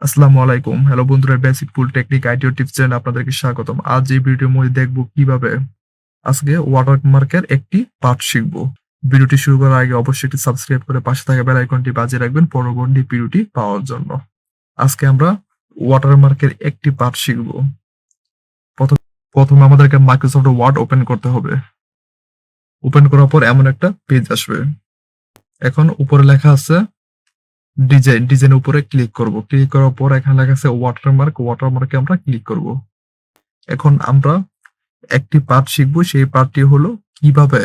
আসসালামু আলাইকুম। হ্যালো বন্ধুরা, বেসিক টুল টেকনিক আইডিও টিপস চ্যানেলে আপনাদেরকে স্বাগতম। আজ এই ভিডিওর মধ্যে দেখব কিভাবে আজকে ওয়াটারমার্কের একটি পার্ট শিখব। ভিডিওটি শুরু করার আগে অবশ্যই একটি সাবস্ক্রাইব করে পাশে থাকা বেল আইকনটি বাজিয়ে রাখবেন পরবর্তী ভিডিওটি পাওয়ার জন্য। আজকে আমরা ওয়াটারমার্কের একটি পার্ট শিখব। প্রথম প্রথমে আমাদেরকে মাইক্রোসফট ওয়ার্ড ওপেন করতে হবে। ওপেন করার পর এমন একটা পেজ আসবে। এখন উপরে লেখা আছে ডিজাইনের উপরে ক্লিক করব। ক্লিক করার পর এখানে লেখা আছে ওয়াটারমার্কে আমরা ক্লিক করব। এখন আমরা একটি পার্ট শিখবো, সেই পার্টটি হলো কিভাবে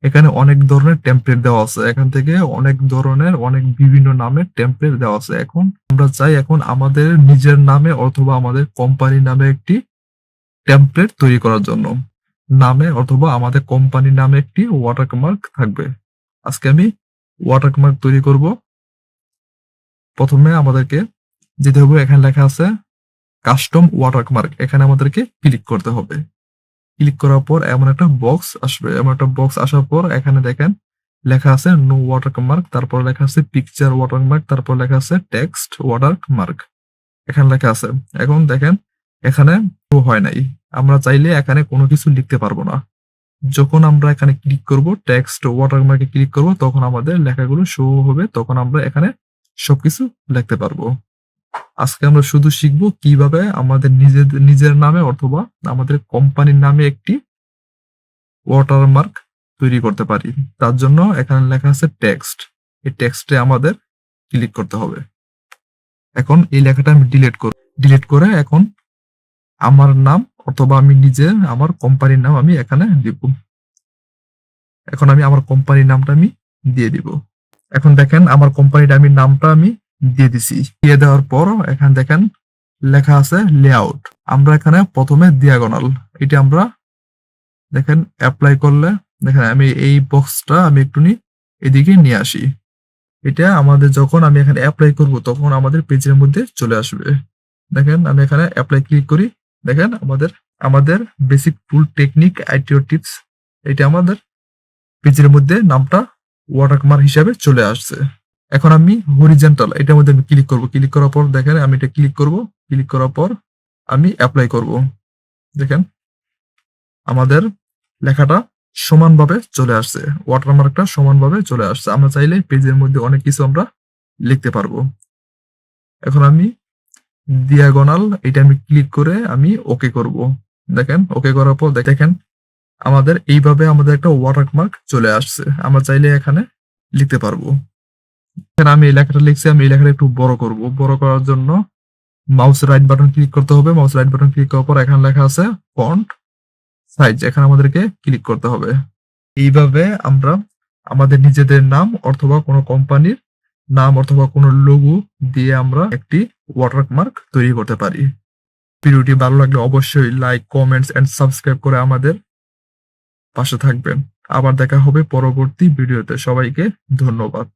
এখানে অনেক ধরনের টেমপ্লেট দেওয়া আছে। এখান থেকে অনেক ধরনের বিভিন্ন নামের টেমপ্লেট দেওয়া আছে। এখন আমরা চাই আমাদের নিজের নামে অথবা আমাদের কোম্পানির নামে একটি টেমপ্লেট তৈরি করার জন্য নামে অথবা আমাদের কোম্পানির নামে একটি ওয়াটারমার্ক থাকবে। আজকে আমি ওয়াটারমার্ক তৈরি করব। প্রথমে আমাদেরকে যেতে হবে, এখানে লেখা আছে কাস্টম ওয়াটারমার্ক, এখানে আমাদেরকে ক্লিক করতে হবে। ক্লিক করার পর এমন একটা বক্স আসবে। এমন একটা বক্স আসার পর এখানে দেখেন লেখা আছে নো ওয়াটারমার্ক, তারপর লেখা আছে পিকচার ওয়াটারমার্ক, তারপর লেখা আছে টেক্সট ওয়াটারমার্ক এখানে লেখা আছে। এখন দেখেন এখানে শো হয় নাই। আমরা চাইলে এখানে কোনো কিছু লিখতে পারবো না। যখন আমরা এখানে ক্লিক করব, টেক্সট ওয়াটারমার্কে ক্লিক করব, তখন আমাদের লেখাগুলো শো হবে, তখন আমরা এখানে সবকিছু লিখতে পারবো। আজকে আমরা শুধু শিখবো কিভাবে আমাদের নিজের নামে অথবা আমাদের কোম্পানির নামে একটি ওয়াটারমার্ক তৈরি করতে পারি। তার জন্য এখানে লেখা আছে টেক্সট, এই টেক্সটে আমাদের ক্লিক করতে হবে। এখন এই লেখাটা আমি ডিলিট করে এখন আমার নাম অথবা আমি নিজে আমার কোম্পানির নাম আমি এখানে দিব। এখন আমি আমার কোম্পানির নামটা আমি দিয়ে দিব। এখন দেখেন আমার কোম্পানির নামটা আমি দিয়ে দিছি। দিয়ে দেওয়ার পর এখানে দেখেন লেখা আছে লেআউট। আমরা এখানে প্রথমে diagonal, এটা আমরা দেখেন অ্যাপ্লাই করলে দেখেন আমি এই বক্সটা আমি একটু এদিকে নিয়ে আসি। এটা আমাদের যখন আমি এখানে অ্যাপ্লাই করব তখন আমাদের পেজের মধ্যে চলে আসবে। দেখেন আমি এখানে অ্যাপ্লাই ক্লিক করি, দেখেন আমাদের বেসিক টুল টেকনিক আইটিও টিপস, এটা আমাদের পেজের মধ্যে নামটা ওয়াটারমার্ক হিসাবে চলে আসছে। এখন আমি হরিজন্টাল এটার মধ্যে আমি ক্লিক করব। ক্লিক করার পর দেখেন আমি এটা ক্লিক করব। ক্লিক করার পর আমি অ্যাপ্লাই করব। দেখেন আমাদের লেখাটা সমানভাবে চলে আসছে, ওয়াটারমার্কটা সমানভাবে চলে আসছে। আমরা চাইলে পেজের মধ্যে অনেক কিছু আমরা লিখতে পারবো। এখন আমি diagonal এটা আমি ক্লিক করে আমি ওকে করব। দেখেন ওকে করার পর দেখেন আমাদের এইভাবে আমাদের একটা ওয়াটারমার্ক চলে আসছে। আমরা চাইলে এখানে লিখতে পারবো। এখানে আমি এই লেখাটা লিখছি, আমি এই লেখাটা একটু বড় করব। বড় করার জন্য মাউস রাইট বাটন ক্লিক করতে হবে। মাউস রাইট বাটন ক্লিক করার পর এখানে লেখা আছে ফন্ট সাইজ, এখানে আমাদেরকে ক্লিক করতে হবে। এইভাবে আমরা আমাদের নিজেদের নাম অথবা কোনো কোম্পানির নাম অথবা কোনো লোগো দিয়ে আমরা একটি ওয়াটারমার্ক তৈরি করতে পারি। ভিডিওটি ভালো লাগলে অবশ্যই লাইক, কমেন্টস এন্ড সাবস্ক্রাইব করে আমাদের পাশে থাকবেন। আবার দেখা হবে পরবর্তী ভিডিওতে। সবাইকে ধন্যবাদ।